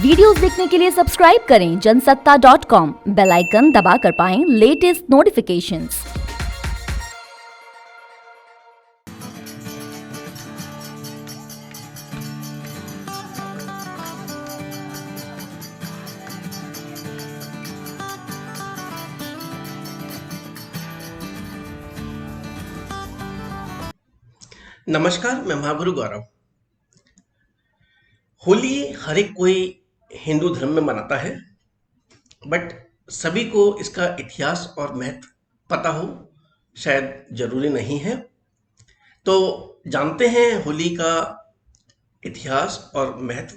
Videos देखने के लिए सब्सक्राइब करें जनसत्ता.com, बेल आइकन दबाकर पाएं लेटेस्ट नोटिफिकेशंस। नमस्कार, मैं महागुरु गौरव। होली हर एक कोई हिंदू धर्म में मनाता है, बट सभी को इसका इतिहास और महत्व पता हो शायद जरूरी नहीं है। तो जानते हैं होली का इतिहास और महत्व,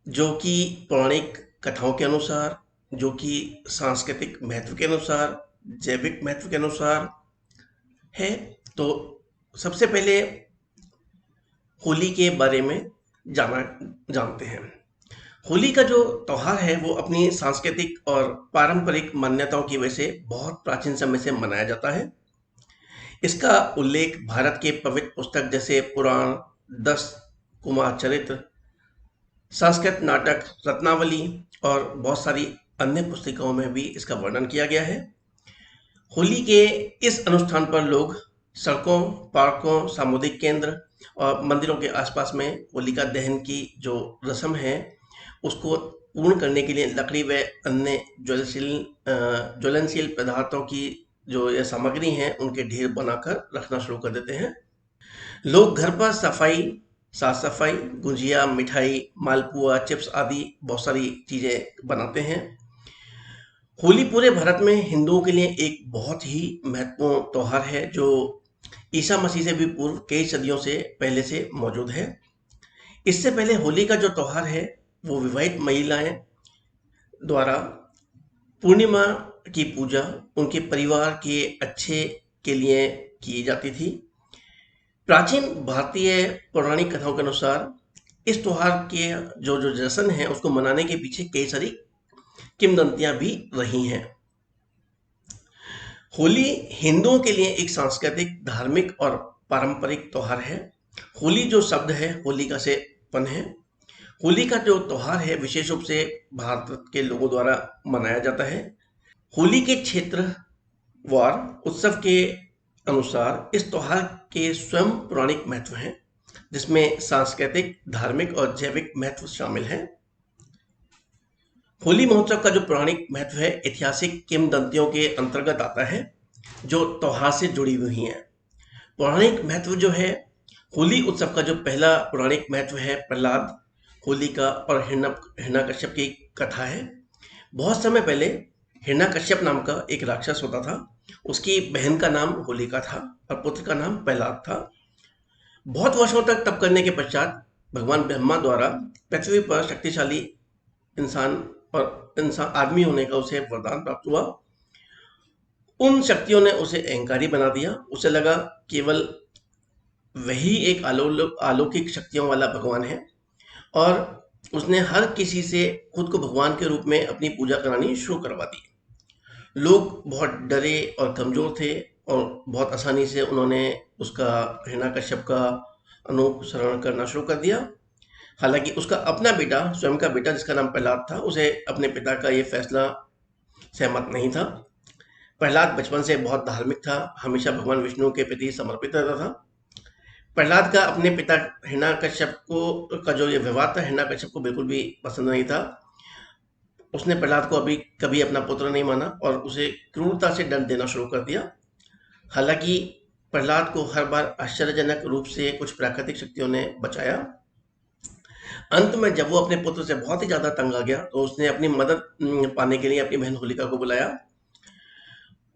जो कि पौराणिक कथाओं के अनुसार, जो कि सांस्कृतिक महत्व के अनुसार, जैविक महत्व के अनुसार है। तो सबसे पहले होली के बारे में जानते हैं। होली का जो त्योहार है वो अपनी सांस्कृतिक और पारंपरिक मान्यताओं की वजह से बहुत प्राचीन समय से मनाया जाता है। इसका उल्लेख भारत के पवित्र पुस्तक जैसे पुराण, 10 कुमार चरित्र, संस्कृत नाटक रत्नावली और बहुत सारी अन्य पुस्तिकाओं में भी इसका वर्णन किया गया है। होली के इस अनुष्ठान पर लोग सड़कों, पार्कों, सामुदायिक केंद्र और मंदिरों के आसपास में होलिका दहन की जो रस्म है उसको पूर्ण करने के लिए लकड़ी व अन्य ज्वलनशील पदार्थों की जो ये सामग्री हैं उनके ढेर बनाकर रखना शुरू कर देते हैं। लोग घर पर साफ सफाई, गुजिया, मिठाई, मालपुआ, चिप्स आदि बहुत सारी चीज़ें बनाते हैं। होली पूरे भारत में हिंदुओं के लिए एक बहुत ही महत्वपूर्ण त्योहार है, जो ईसा मसीह से भी पूर्व कई सदियों से पहले से मौजूद है। इससे पहले होली का जो त्योहार है वो विवाहित महिलाएं द्वारा पूर्णिमा की पूजा उनके परिवार के अच्छे के लिए की जाती थी। प्राचीन भारतीय पौराणिक कथाओं के अनुसार इस त्योहार के जो जो जश्न है उसको मनाने के पीछे कई सारी किंवदंतियां भी रही हैं। होली हिंदुओं के लिए एक सांस्कृतिक, धार्मिक और पारंपरिक त्योहार है। होली जो शब्द है होलिका से उत्पन्न है। होली का जो त्योहार है विशेष रूप से भारत के लोगों द्वारा मनाया जाता है। होली के क्षेत्रवार उत्सव के अनुसार इस त्योहार के स्वयं पौराणिक महत्व हैं, जिसमें सांस्कृतिक, धार्मिक और जैविक महत्व शामिल है। होली महोत्सव का जो पौराणिक महत्व है ऐतिहासिक किंवदंतियों के अंतर्गत आता है जो त्योहार से जुड़ी हुई हैं। पौराणिक महत्व जो है, होली उत्सव का जो पहला पौराणिक महत्व है प्रहलाद, होलिका और हिरण्यकश्यप की कथा है। बहुत समय पहले हिरण्यकश्यप नाम का एक राक्षस होता था। उसकी बहन का नाम होलिका था और पुत्र का नाम प्रहलाद था। बहुत वर्षों तक तप करने के पश्चात भगवान ब्रह्मा द्वारा पृथ्वी पर शक्तिशाली इंसान आदमी होने का उसे वरदान प्राप्त हुआ। उन शक्तियों ने उसे अहंकारी बना दिया। उसे लगा केवल वही एक अलौकिक शक्तियों वाला भगवान है और उसने हर किसी से खुद को भगवान के रूप में अपनी पूजा करानी शुरू करवा दी। लोग बहुत डरे और कमजोर थे और बहुत आसानी से उन्होंने उसका हिरण्यकश्यप का अनुसरण करना शुरू कर दिया। हालांकि उसका अपना बेटा, स्वयं का बेटा जिसका नाम प्रहलाद था, उसे अपने पिता का ये फैसला सहमत नहीं था। प्रहलाद बचपन से बहुत धार्मिक था, हमेशा भगवान विष्णु के प्रति समर्पित रहता था। प्रहलाद का अपने पिता हिरण्यकश्यप को का जो ये व्यवहार था हिरण्यकश्यप को बिल्कुल भी पसंद नहीं था। उसने प्रहलाद को अभी कभी अपना पुत्र नहीं माना और उसे क्रूरता से दंड देना शुरू कर दिया। हालांकि प्रहलाद को हर बार आश्चर्यजनक रूप से कुछ प्राकृतिक शक्तियों ने बचाया। अंत में जब वो अपने पुत्र से बहुत ही ज्यादा तंग आ गया तो उसने अपनी मदद पाने के लिए अपनी बहन होलिका को बुलाया।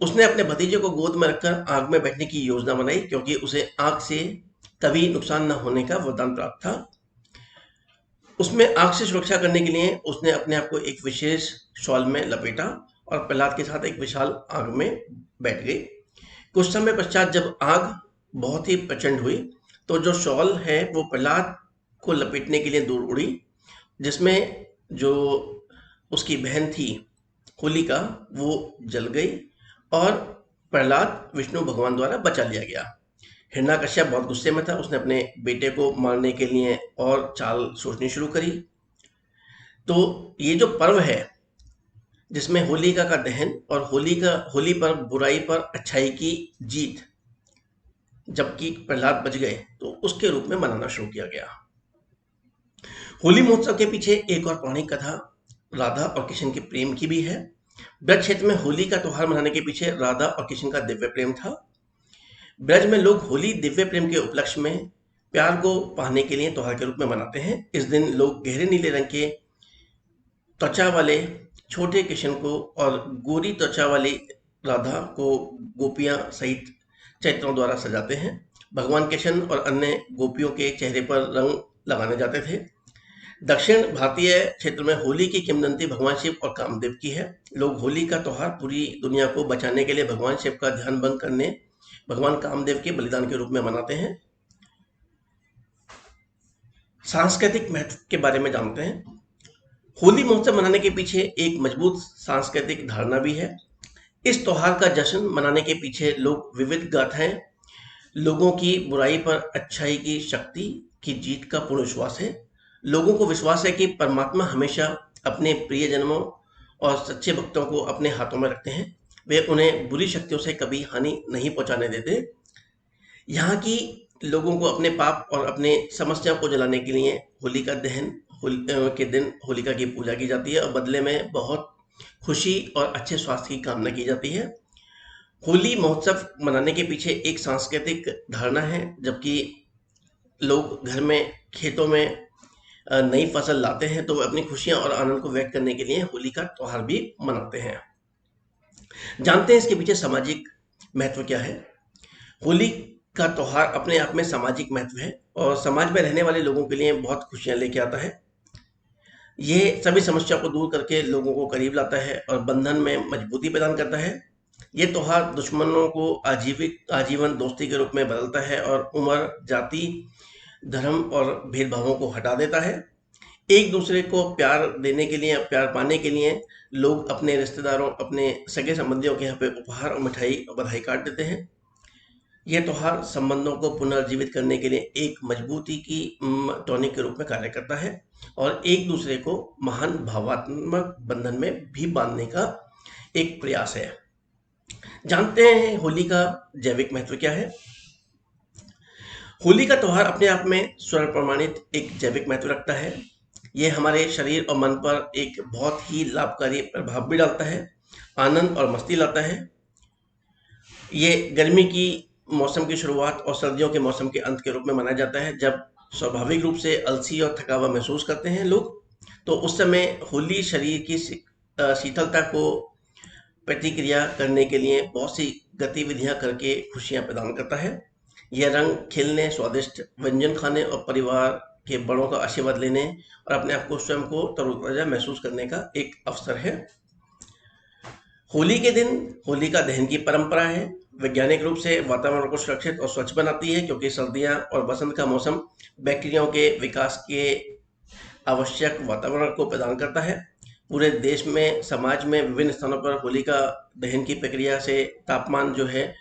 उसने अपने भतीजे को गोद में रखकर आग में बैठने की योजना बनाई, क्योंकि उसे आग से कभी नुकसान न होने का वरदान प्राप्त था। उसमें आग से सुरक्षा करने के लिए उसने अपने आप को एक विशेष शॉल में लपेटा और प्रहलाद के साथ एक विशाल आग में बैठ गई। कुछ समय पश्चात जब आग बहुत ही प्रचंड हुई तो जो शॉल है वो प्रहलाद को लपेटने के लिए दूर उड़ी, जिसमें जो उसकी बहन थी होलिका वो जल गई और प्रहलाद विष्णु भगवान द्वारा बचा लिया गया। हिरण्यकश्यप बहुत गुस्से में था। उसने अपने बेटे को मारने के लिए और चाल सोचनी शुरू करी। तो ये जो पर्व है जिसमें होलिका का दहन और होली पर बुराई पर अच्छाई की जीत, जबकि प्रहलाद बच गए, तो उसके रूप में मनाना शुरू किया गया। होली महोत्सव के पीछे एक और पौराणिक कथा राधा और कृष्ण के प्रेम की भी है। ब्रज क्षेत्र में होली का त्योहार मनाने के पीछे राधा और कृष्ण का दिव्य प्रेम था। ब्रज में लोग होली दिव्य प्रेम के उपलक्ष्य में प्यार को पाने के लिए त्योहार के रूप में मनाते हैं। इस दिन लोग गहरे नीले रंग के त्वचा वाले छोटे कृष्ण को और गोरी त्वचा वाली राधा को गोपियां सहित चैत्रों द्वारा सजाते हैं। भगवान कृष्ण और अन्य गोपियों के चेहरे पर रंग लगाने जाते थे। दक्षिण भारतीय क्षेत्र में होली की किंवदंती भगवान शिव और कामदेव की है। लोग होली का त्योहार पूरी दुनिया को बचाने के लिए भगवान शिव का ध्यान भंग करने भगवान कामदेव के बलिदान के रूप में मनाते हैं। सांस्कृतिक महत्व के बारे में जानते हैं। होली महोत्सव मनाने के पीछे एक मजबूत सांस्कृतिक धारणा भी है। इस त्योहार का जश्न मनाने के पीछे लोग विविध गाथाएं, लोगों की बुराई पर अच्छाई की शक्ति की जीत का पूर्ण विश्वास है। लोगों को विश्वास है कि परमात्मा हमेशा अपने प्रियजनों और सच्चे भक्तों को अपने हाथों में रखते हैं। वे उन्हें बुरी शक्तियों से कभी हानि नहीं पहुंचाने देते। यहाँ की लोगों को अपने पाप और अपने समस्याओं को जलाने के लिए होलिका दहन के दिन होलिका की पूजा की जाती है और बदले में बहुत खुशी और अच्छे स्वास्थ्य की कामना की जाती है। होली महोत्सव मनाने के पीछे एक सांस्कृतिक धारणा है। जबकि लोग घर में खेतों में नई फसल लाते हैं, तो वे अपनी खुशियां और आनंद को व्यक्त करने के लिए होली का त्योहार भी मनाते हैं। जानते हैं इसके पीछे सामाजिक महत्व क्या है। होली का त्योहार अपने आप में सामाजिक महत्व है और समाज में रहने वाले लोगों के लिए बहुत खुशियां लेके आता है। ये सभी समस्याओं को दूर करके लोगों को करीब लाता है और बंधन में मजबूती प्रदान करता है। ये त्योहार दुश्मनों को आजीवन दोस्ती के रूप में बदलता है और उम्र, जाति, धर्म और भेदभावों को हटा देता है। एक दूसरे को प्यार देने के लिए, प्यार पाने के लिए लोग अपने रिश्तेदारों, अपने सगे संबंधियों के यहाँ पे उपहार और मिठाई और बधाई कार्ड देते हैं। यह त्योहार संबंधों को पुनर्जीवित करने के लिए एक मजबूती की टॉनिक के रूप में कार्य करता है और एक दूसरे को महान भावनात्मक बंधन में भी बांधने का एक प्रयास है। जानते हैं होली का जैविक महत्व क्या है। होली का त्योहार अपने आप में स्वर्ण प्रमाणित एक जैविक महत्व रखता है। यह हमारे शरीर और मन पर एक बहुत ही लाभकारी प्रभाव भी डालता है, आनंद और मस्ती लाता है। ये गर्मी की मौसम की शुरुआत और सर्दियों के मौसम के अंत के रूप में मनाया जाता है, जब स्वाभाविक रूप से अलसी और थकावा महसूस करते हैं लोग। तो उस समय होली शरीर की शीतलता को प्रतिक्रिया करने के लिए बहुत सी गतिविधियां करके खुशियां प्रदान करता है। यह रंग खेलने, स्वादिष्ट व्यंजन खाने और परिवार के बड़ों का आशीर्वाद लेने और अपने आप को स्वयं को तरोताजा महसूस करने का एक अवसर है। होली के दिन होलिका दहन की परंपरा है। वैज्ञानिक रूप से वातावरण को सुरक्षित और स्वच्छ बनाती है, क्योंकि सर्दियां और बसंत का मौसम बैक्टीरियाओं के विकास के आवश्यक वातावरण को प्रदान करता है। पूरे देश में, समाज में विभिन्न स्थानों पर होलिका दहन की प्रक्रिया से तापमान जो है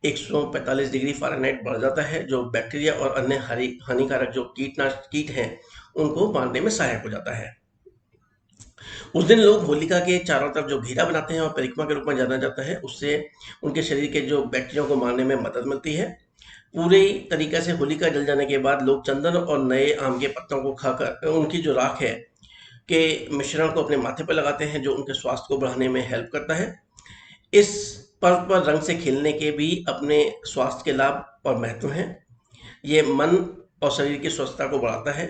145 डिग्री फ़ारेनहाइट बढ़ जाता है, जो बैक्टीरिया और अन्य हानिकारक जो कीट हैं उनको मारने में सहायक हो जाता है। उस दिन लोग होलिका के चारों तरफ जो घेरा बनाते हैं और परिक्रमा के रूप में जाना जाता है, उससे उनके शरीर के जो बैक्टीरिया को मारने में मदद मिलती है। पूरी तरीके से होलिका जल जाने के बाद लोग चंदन और नए आम के पत्तों को खाकर उनकी जो राख है के मिश्रण को अपने माथे पर लगाते हैं, जो उनके स्वास्थ्य को बढ़ाने में हेल्प करता है। इस पर्व पर रंग से खेलने के भी अपने स्वास्थ्य के लाभ और महत्व हैं। ये मन और शरीर की स्वस्थता को बढ़ाता है।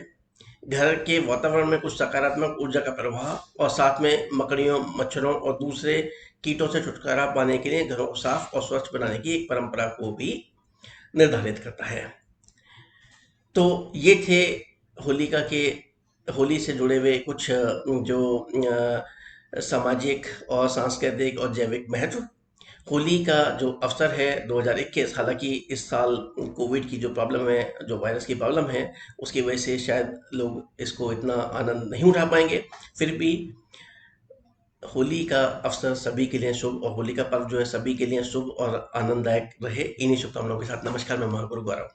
घर के वातावरण में कुछ सकारात्मक ऊर्जा का प्रवाह और साथ में मकड़ियों, मच्छरों और दूसरे कीटों से छुटकारा पाने के लिए घरों को साफ और स्वच्छ बनाने की एक परंपरा को भी निर्धारित करता है। तो ये थे होलिका के होली से जुड़े हुए कुछ जो सामाजिक और सांस्कृतिक और जैविक महत्व। होली का जो अवसर है 2021, हालांकि इस साल कोविड की जो प्रॉब्लम है, जो वायरस की प्रॉब्लम है, उसकी वजह से शायद लोग इसको इतना आनंद नहीं उठा पाएंगे। फिर भी होली का अवसर सभी के लिए शुभ और होली का पर्व जो है सभी के लिए शुभ और आनंददायक रहे। इन्हीं शुभकामनाओं के साथ नमस्कार, मैं महागुरु गौरव।